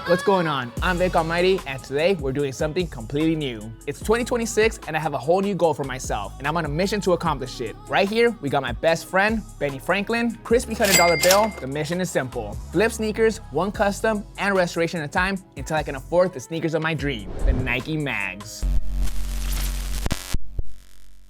What's going on? I'm Vick Amighty, and today we're doing something completely new. It's 2026 and I have a whole new goal for myself, and I'm on a mission to accomplish it. Right here, we got my best friend, Benny Franklin, crispy $100 bill. The mission is simple. Flip sneakers, one custom and restoration at a time until I can afford the sneakers of my dream, the Nike Mags.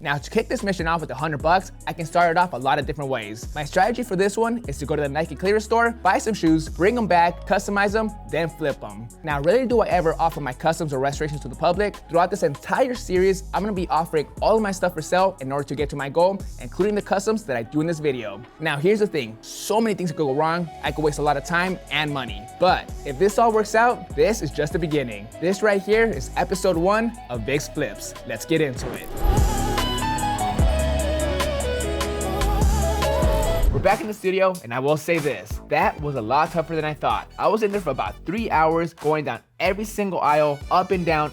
Now, to kick this mission off with $100, I can start it off a lot of different ways. My strategy for this one is to go to the Nike clearance store, buy some shoes, bring them back, customize them, then flip them. Now, rarely do I ever offer my customs or restorations to the public. Throughout this entire series, I'm gonna be offering all of my stuff for sale in order to get to my goal, including the customs that I do in this video. Now, here's the thing. So many things could go wrong. I could waste a lot of time and money. But if this all works out, this is just the beginning. This right here is episode 1 of Vick Flips. Let's get into it. We're back in the studio, and I will say this, that was a lot tougher than I thought. I was in there for about 3 hours, going down every single aisle, up and down,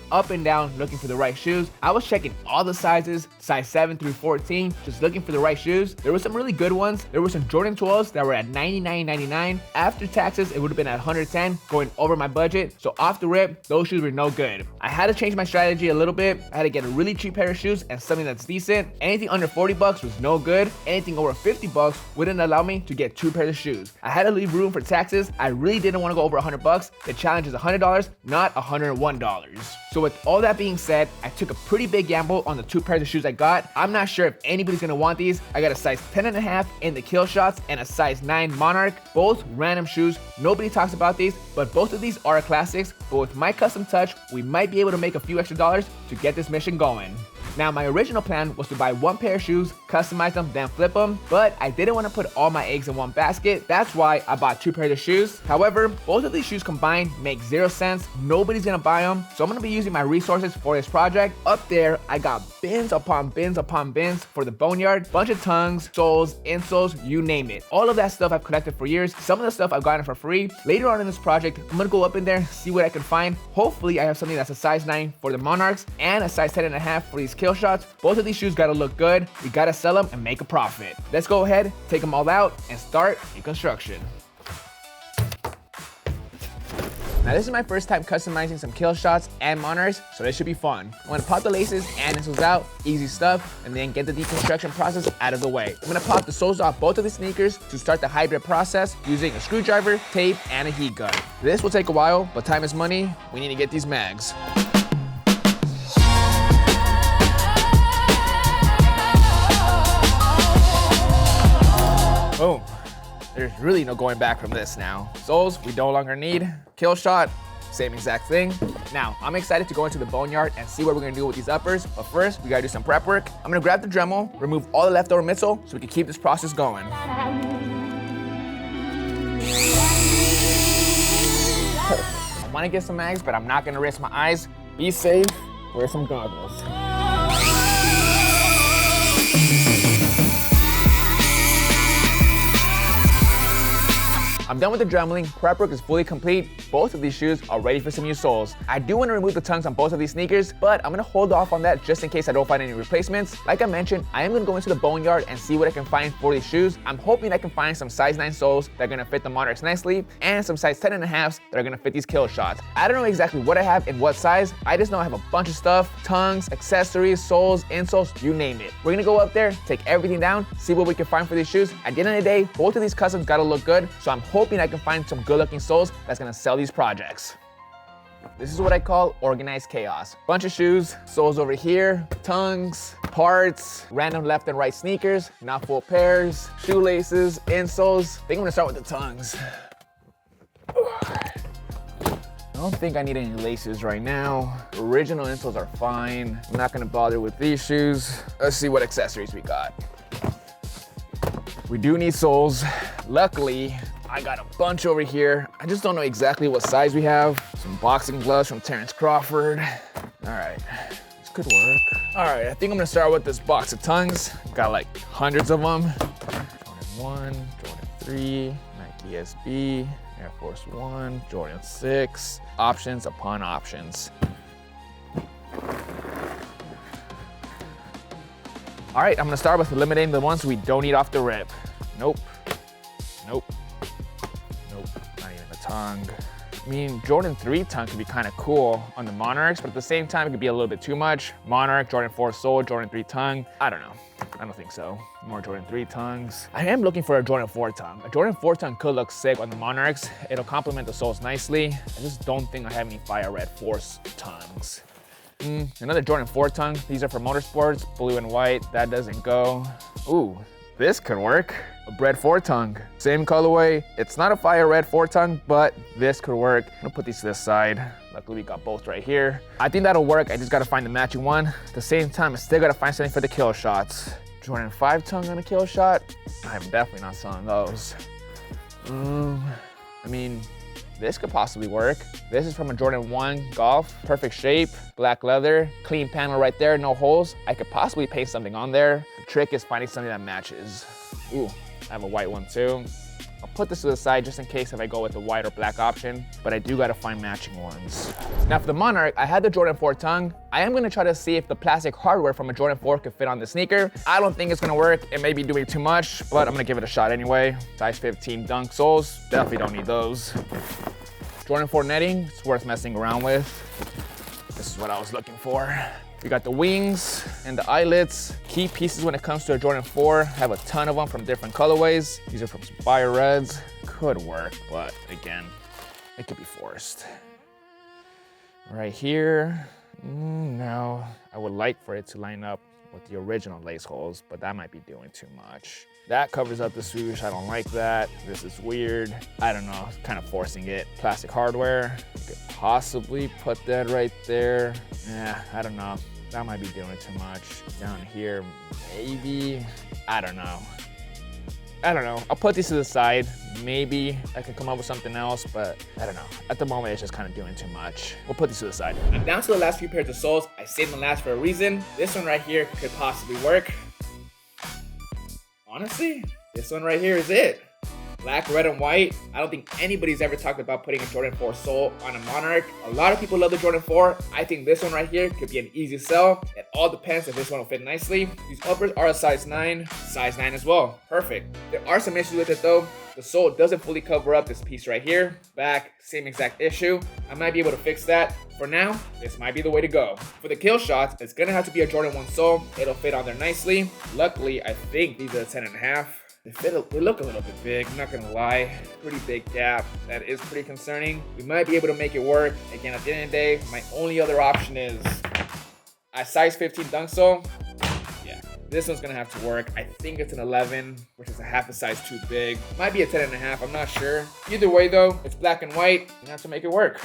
looking for the right shoes. I was checking all the sizes, size 7 through 14, just looking for the right shoes. There were some really good ones. There were some Jordan 12s that were at $99.99. After taxes, it would have been at $110, going over my budget. So off the rip, those shoes were no good. I had to change my strategy a little bit. I had to get a really cheap pair of shoes and something that's decent. Anything under $40 was no good. Anything over $50 wouldn't allow me to get 2 pairs of shoes. I had to leave room for taxes. I really didn't want to go over $100. The challenge is $100, not $101. So with all that being said, I took a pretty big gamble on the 2 pairs of shoes I got. I'm not sure if anybody's gonna want these. I got a size 10.5 in the Killshots and a size 9 Monarch, both random shoes. Nobody talks about these, but both of these are classics. But with my custom touch, we might be able to make a few extra dollars to get this mission going. Now, my original plan was to buy 1 pair of shoes, customize them, then flip them, but I didn't want to put all my eggs in one basket. That's why I bought 2 pairs of shoes. However, both of these shoes combined make 0 sense. Nobody's gonna buy them, so I'm gonna be using my resources for this project. Up there, I got bins upon bins upon bins for the Boneyard, bunch of tongues, soles, insoles, you name it. All of that stuff I've collected for years. Some of the stuff I've gotten for free. Later on in this project, I'm gonna go up in there, see what I can find. Hopefully, I have something that's a size 9 for the Monarchs and a size 10.5 for these Killshots. Both of these shoes gotta look good. We gotta sell them and make a profit. Let's go ahead, take them all out, and start Reconstruction. Now, this is my first time customizing some Killshots and Monarchs, so this should be fun. I'm gonna pop the laces and insoles out, easy stuff, and then get the deconstruction process out of the way. I'm gonna pop the soles off both of the sneakers to start the hybrid process using a screwdriver, tape, and a heat gun. This will take a while, but time is money. We need to get these mags. Boom. There's really no going back from this now. Soles, we no longer need. Killshot, same exact thing. Now, I'm excited to go into the Boneyard and see what we're gonna do with these uppers, but first, we gotta do some prep work. I'm gonna grab the Dremel, remove all the leftover midsole so we can keep this process going. I wanna get some mags, but I'm not gonna risk my eyes. Be safe, wear some goggles. I'm done with the dremeling, prep work is fully complete. Both of these shoes are ready for some new soles. I do want to remove the tongues on both of these sneakers, but I'm gonna hold off on that just in case I don't find any replacements. Like I mentioned, I am gonna go into the Boneyard and see what I can find for these shoes. I'm hoping I can find some size 9 soles that are gonna fit the Monarchs nicely, and some size 10.5s that are gonna fit these Killshots. I don't know exactly what I have in what size. I just know I have a bunch of stuff, tongues, accessories, soles, insoles, you name it. We're gonna go up there, take everything down, see what we can find for these shoes. At the end of the day, both of these customs gotta look good, so I'm hoping I can find some good looking soles that's gonna sell these projects. This is what I call organized chaos. Bunch of shoes, soles over here, tongues, parts, random left and right sneakers, not full pairs, shoelaces, insoles. I think I'm gonna start with the tongues. I don't think I need any laces right now. Original insoles are fine. I'm not gonna bother with these shoes. Let's see what accessories we got. We do need soles. Luckily, I got a bunch over here. I just don't know exactly what size we have. Some boxing gloves from Terrence Crawford. All right, this could work. All right, I think I'm gonna start with this box of tongues. Got like hundreds of them. Jordan 1, Jordan 3, Nike SB, Air Force 1, Jordan 6, options upon options. All right, I'm gonna start with eliminating the ones we don't need off the rip. Nope, nope, Nope, not even a tongue. I mean, Jordan 3 tongue could be kind of cool on the Monarchs, but at the same time, it could be a little bit too much. Monarch, Jordan 4 sole, Jordan 3 tongue. I don't know. I don't think so. More Jordan 3 tongues. I am looking for a Jordan 4 tongue. A Jordan 4 tongue could look sick on the Monarchs. It'll complement the soles nicely. I just don't think I have any fire red force tongues. Another Jordan 4 tongue. These are for motorsports, blue and white. That doesn't go. Ooh, this could work. A bread 4 tongue. Same colorway. It's not a fire red 4 tongue, but this could work. I'm gonna put these to the side. Luckily we got both right here. I think that'll work. I just gotta find the matching one. At the same time, I still gotta find something for the kill shots. Jordan 5 tongue on a kill shot. I'm definitely not selling those. I mean, this could possibly work. This is from a Jordan 1 Golf, perfect shape, black leather, clean panel right there, no holes. I could possibly paint something on there. The trick is finding something that matches. Ooh, I have a white one too. I'll put this to the side just in case if I go with the white or black option, but I do gotta find matching ones. Now for the Monarch, I had the Jordan 4 tongue. I am gonna try to see if the plastic hardware from a Jordan 4 could fit on the sneaker. I don't think it's gonna work. It may be doing too much, but I'm gonna give it a shot anyway. Size 15 dunk soles, definitely don't need those. Jordan 4 netting, it's worth messing around with. This is what I was looking for. We got the wings and the eyelets. Key pieces when it comes to a Jordan 4. Have a ton of them from different colorways. These are from some fire reds. Could work, but again, it could be forced. Right here, no. I would like for it to line up with the original lace holes, but that might be doing too much. That covers up the swoosh. I don't like that. This is weird. I don't know, kind of forcing it. Plastic hardware. You could possibly put that right there. Yeah, I don't know. That might be doing too much. Down here, maybe. I don't know. I'll put these to the side. Maybe I can come up with something else, but I don't know. At the moment, it's just kind of doing too much. We'll put these to the side. I'm down to the last few pairs of soles. I saved them last for a reason. This one right here could possibly work. Honestly, this one right here is it. Black, red, and white. I don't think anybody's ever talked about putting a Jordan 4 sole on a Monarch. A lot of people love the Jordan 4. I think this one right here could be an easy sell. It all depends if this one will fit nicely. These uppers are a size 9 as well. Perfect. There are some issues with it though. The sole doesn't fully cover up this piece right here. Back, same exact issue. I might be able to fix that. For now, this might be the way to go. For the kill shots, it's gonna have to be a Jordan 1 sole. It'll fit on there nicely. Luckily, I think these are 10.5. They look a little bit big, I'm not gonna lie. Pretty big gap. That is pretty concerning. We might be able to make it work. Again, at the end of the day, my only other option is a size 15 dunk sole. Yeah, this one's gonna have to work. I think it's an 11, which is a half a size too big. Might be a 10.5, I'm not sure. Either way though, it's black and white. You have to make it work.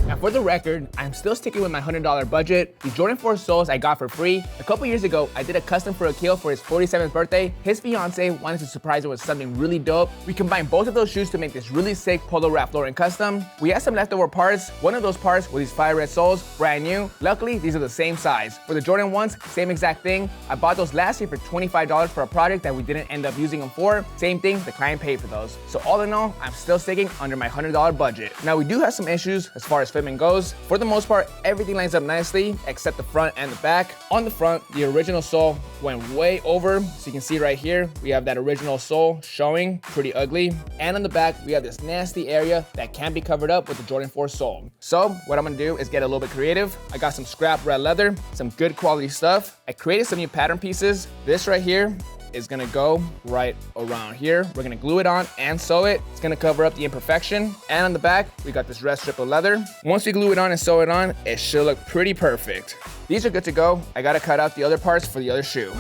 Now for the record, I'm still sticking with my $100 budget. The Jordan 4 soles I got for free. A couple years ago, I did a custom for Akil for his 47th birthday. His fiance wanted to surprise him with something really dope. We combined both of those shoes to make this really sick Polo Ralph Lauren custom. We had some leftover parts. One of those parts were these fire red soles, brand new. Luckily, these are the same size. For the Jordan 1s, same exact thing. I bought those last year for $25 for a project that we didn't end up using them for. Same thing, the client paid for those. So all in all, I'm still sticking under my $100 budget. Now we do have some issues as far as fitment goes. For the most part, everything lines up nicely except the front and the back. On the front, the original sole went way over. So you can see right here, we have that original sole showing, pretty ugly. And on the back, we have this nasty area that can be covered up with the Jordan 4 sole. So what I'm gonna do is get a little bit creative. I got some scrap red leather, some good quality stuff. I created some new pattern pieces. This right here is gonna go right around here. We're gonna glue it on and sew it. It's gonna cover up the imperfection. And on the back, we got this red strip of leather. Once we glue it on and sew it on, it should look pretty perfect. These are good to go. I gotta cut out the other parts for the other shoe.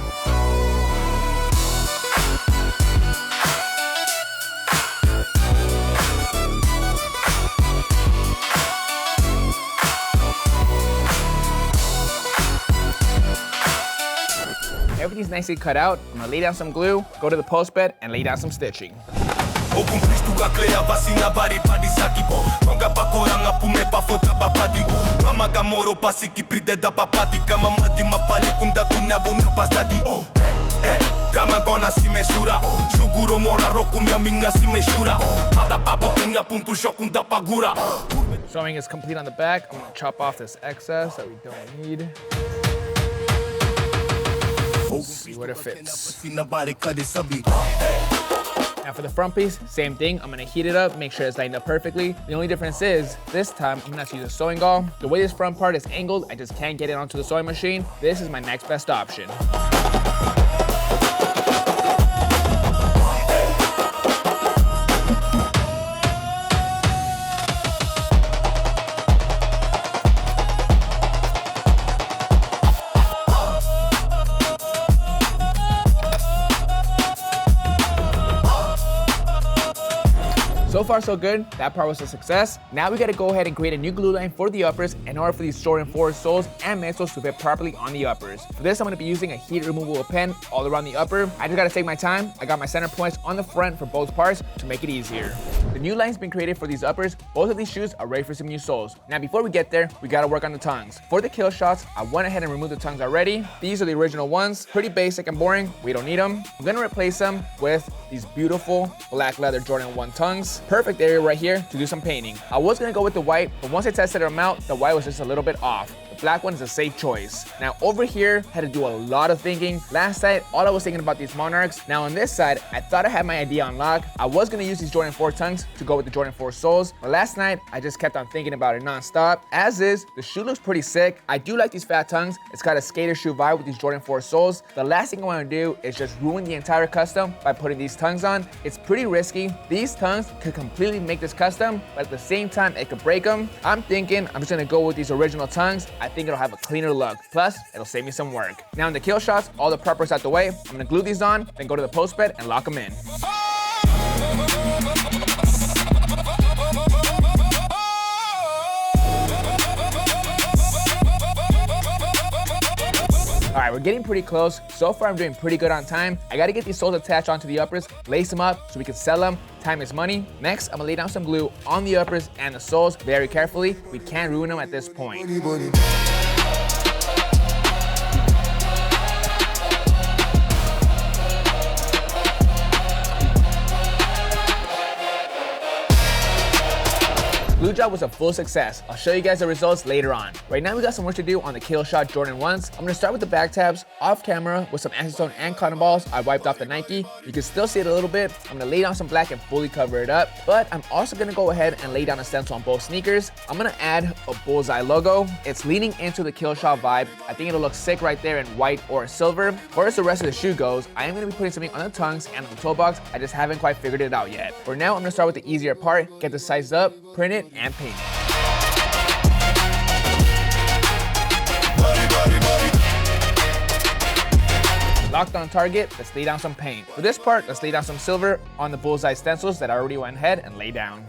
Everything's nicely cut out. I'm gonna lay down some glue, go to the post bed, and lay down some stitching. Sewing is complete on the back. I'm gonna chop off this excess that we don't need. See what it fits. Now Now for the front piece, same thing. I'm gonna heat it up, make sure it's lined up perfectly. The only difference is, this time I'm gonna have to use a sewing gauze. The way this front part is angled, I just can't get it onto the sewing machine. This is my next best option. So far so good, that part was a success. Now we gotta go ahead and create a new glue line for the uppers in order for these Jordan 4 soles and midsoles to fit properly on the uppers. For this, I'm gonna be using a heat removable pen all around the upper. I just gotta take my time. I got my center points on the front for both parts to make it easier. The new line's been created for these uppers. Both of these shoes are ready for some new soles. Now before we get there, we gotta work on the tongues. For the Killshots, I went ahead and removed the tongues already. These are the original ones, pretty basic and boring. We don't need them. I'm gonna replace them with these beautiful black leather Jordan 1 tongues. Perfect area right here to do some painting. I was gonna go with the white, but once I tested them out, the white was just a little bit off. The black one is a safe choice. Now over here, had to do a lot of thinking. Last side, all I was thinking about these Monarchs. Now on this side, I thought I had my idea on lock. I was gonna use these Jordan 4 tongues to go with the Jordan 4 soles, but last night, I just kept on thinking about it nonstop. As is, the shoe looks pretty sick. I do like these fat tongues. It's got a skater shoe vibe with these Jordan 4 soles. The last thing I wanna do is just ruin the entire custom by putting these tongues on. It's pretty risky. These tongues could completely make this custom, but at the same time, it could break them. I'm thinking I'm just gonna go with these original tongues. I think it'll have a cleaner look. Plus, it'll save me some work. Now in the Killshots, all the preppers out the way. I'm gonna glue these on, then go to the post bed and lock them in. All right, we're getting pretty close. So far, I'm doing pretty good on time. I gotta get these soles attached onto the uppers, lace them up so we can sell them. Time is money. Next, I'm gonna lay down some glue on the uppers and the soles very carefully. We can't ruin them at this point. Glue job was a full success. I'll show you guys the results later on. Right now we got some work to do on the Killshot Jordan 1s. I'm gonna start with the back tabs off camera with some acetone and cotton balls. I wiped off the Nike. You can still see it a little bit. I'm gonna lay down some black and fully cover it up, but I'm also gonna go ahead and lay down a stencil on both sneakers. I'm gonna add a bullseye logo. It's leaning into the Killshot vibe. I think it'll look sick right there in white or silver. As far as the rest of the shoe goes, I am gonna be putting something on the tongues and on the toe box. I just haven't quite figured it out yet. For now, I'm gonna start with the easier part, get the size up, print it, and paint it. Locked on target, let's lay down some paint. For this part, let's lay down some silver on the bullseye stencils that I already went ahead and laid down.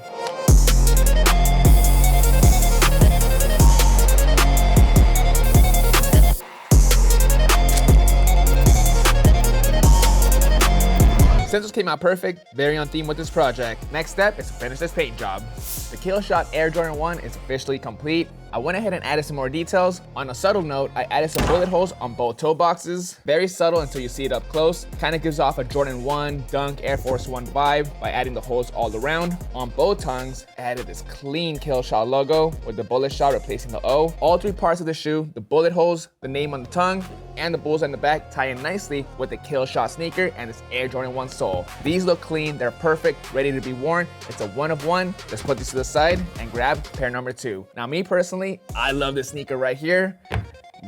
Stencils came out perfect, very on theme with this project. Next step is to finish this paint job. The Killshot Air Jordan 1 is officially complete. I went ahead and added some more details. On a subtle note, I added some bullet holes on both toe boxes. Very subtle until you see it up close. Kind of gives off a Jordan 1 Dunk Air Force 1 vibe by adding the holes all around. On both tongues, I added this clean Killshot logo with the bullet shot replacing the O. All three parts of the shoe, the bullet holes, the name on the tongue, and the bullseye in the back tie in nicely with the Killshot sneaker and this Air Jordan 1 sole. These look clean, they're perfect, ready to be worn. It's a one of one. Let's put these to the side and grab pair number 2. Now me personally, I love this sneaker right here.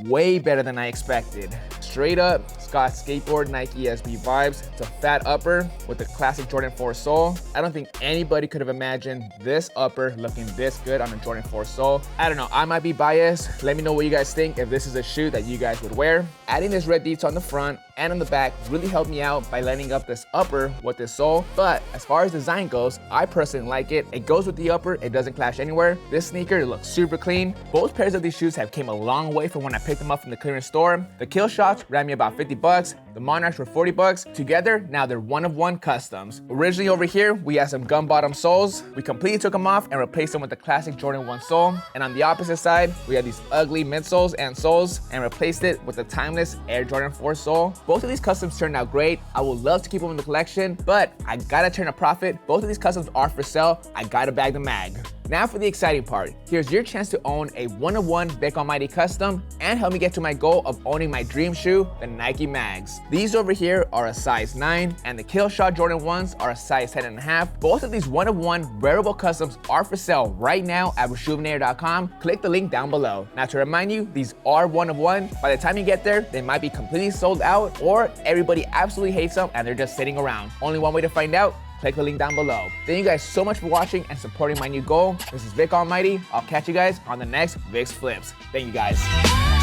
Way better than I expected. Straight up, it's got skateboard Nike SB vibes. It's a fat upper with the classic Jordan 4 sole. I don't think anybody could have imagined this upper looking this good on a Jordan 4 sole. I don't know, I might be biased. Let me know what you guys think if this is a shoe that you guys would wear. Adding this red detail on the front and on the back really helped me out by lining up this upper with this sole. But as far as design goes, I personally like it. It goes with the upper, it doesn't clash anywhere. This sneaker looks super clean. Both pairs of these shoes have came a long way from when I picked them up from the clearance store. The Killshots ran me about 50 bucks. The Monarchs were 40 bucks. Together, now they're one of one customs. Originally over here, we had some gun bottom soles. We completely took them off and replaced them with the classic Jordan 1 sole. And on the opposite side, we had these ugly midsoles and soles and replaced it with the timeless Air Jordan 4 sole. Both of these customs turned out great. I would love to keep them in the collection, but I gotta turn a profit. Both of these customs are for sale. I gotta bag the mag. Now for the exciting part. Here's your chance to own a one-of-one Vick Amighty custom and help me get to my goal of owning my dream shoe, the Nike Mags. These over here are a size 9, and the Killshot Jordan 1s are a size 10.5. Both of these one-of-one wearable customs are for sale right now at rejuvenator.com. Click the link down below. Now to remind you, these are one-of-one. By the time you get there, they might be completely sold out, or everybody absolutely hates them and they're just sitting around. Only one way to find out. Click the link down below. Thank you guys so much for watching and supporting my new goal. This is Vick Amighty. I'll catch you guys on the next Vick Flips. Thank you guys.